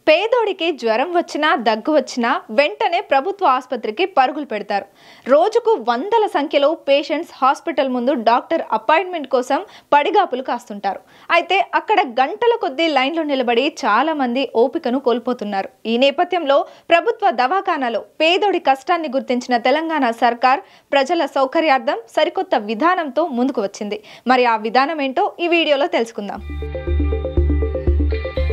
పేదోడికి జ్వరం వచ్చినా దగ్గు వచ్చినా వెంటనే ప్రభుత్వ ఆసుపత్రికి పరుగులు పెడతారు. రోజుకు వందల సంఖ్యలో పేషెంట్స్ హాస్పిటల్ ముందు డాక్టర్ అపాయింట్మెంట్ కోసం పడిగాపులు కాస్తుంటారు. అయితే అక్కడ గంటల కొద్దీ లైన్లో నిలబడి చాలా మంది ఓపికను కోల్పోతున్నారు. ఈ నేపథ్యంలో ప్రభుత్వ దవాఖానాలో పేదోడి కష్టాన్ని గుర్తించిన తెలంగాణ సర్కార్ ప్రజల సౌకర్యార్థం సరికొత్త విధానంతో ముందుకు వచ్చింది. మరి ఆ విధానం ఏంటో ఈ వీడియోలో తెలుసుకుందాం.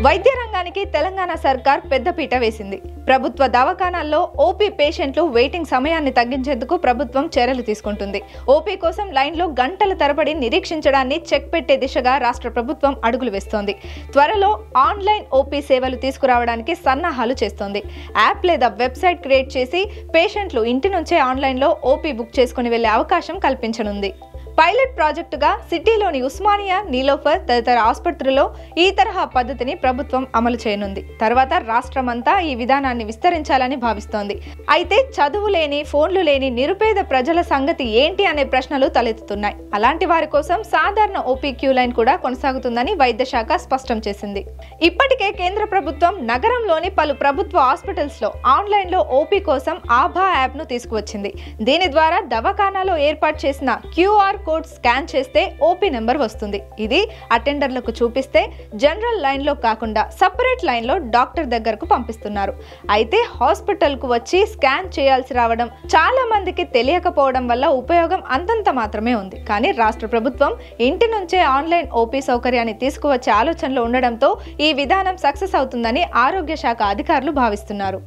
వైద్య రంగానికి తెలంగాణ సర్కార్ పెద్దపీట వేసింది. ప్రభుత్వ దవాఖానాల్లో ఓపీ పేషెంట్లు వెయిటింగ్ సమయాన్ని తగ్గించేందుకు ప్రభుత్వం చర్యలు తీసుకుంటుంది. ఓపీ కోసం లైన్లో గంటల తరబడి నిరీక్షించడాన్ని చెక్ పెట్టే దిశగా రాష్ట్ర ప్రభుత్వం అడుగులు వేస్తోంది. త్వరలో ఆన్లైన్ ఓపీ సేవలు తీసుకురావడానికి సన్నాహాలు చేస్తోంది. యాప్ లేదా వెబ్సైట్ క్రియేట్ చేసి పేషెంట్లు ఇంటి నుంచే ఆన్లైన్లో ఓపీ బుక్ చేసుకుని వెళ్లే అవకాశం కల్పించనుంది. పైలట్ ప్రాజెక్టుగా సిటీలోని ఉస్మానియా, నీలోఫర్ తదితర ఆసుపత్రుల్లో ఈ తరహా పద్ధతిని ప్రభుత్వం అమలు చేయనుంది. తర్వాత రాష్ట్రమంతా ఈ విధానాన్ని విస్తరించాలని భావిస్తోంది. అయితే చదువు లేని, ఫోన్లు లేని నిరుపేద ప్రజల సంగతి ఏంటి అనే ప్రశ్నలు తలెత్తుతున్నాయి. అలాంటి వారి కోసం సాధారణ ఓపీ క్యూ లైన్ కూడా కొనసాగుతుందని వైద్య శాఖ స్పష్టం చేసింది. ఇప్పటికే కేంద్ర ప్రభుత్వం నగరంలోని పలు ప్రభుత్వ హాస్పిటల్స్ లో ఆన్లైన్ లో ఓపీ కోసం ఆభా యాప్ ను తీసుకువచ్చింది. దీని ద్వారా దవాఖానాలో ఏర్పాటు చేసిన QR కోడ్ స్కాన్ చేస్తే ఓపీ నెంబర్ వస్తుంది. ఇది అటెండర్లకు చూపిస్తే జనరల్ లైన్ లో కాకుండా సపరేట్ లైన్ లో డాక్టర్ దగ్గరకు పంపిస్తున్నారు. అయితే హాస్పిటల్ కు వచ్చి స్కాన్ చేయాల్సి రావడం, చాలా మందికి తెలియకపోవడం వల్ల ఉపయోగం అంతంత మాత్రమే ఉంది. కానీ రాష్ట్ర ప్రభుత్వం ఇంటి నుంచే ఆన్లైన్ ఓపీ సౌకర్యాన్ని తీసుకువచ్చే ఆలోచనలో ఉండడంతో ఈ విధానం సక్సెస్ అవుతుందని ఆరోగ్య శాఖ అధికారులు భావిస్తున్నారు.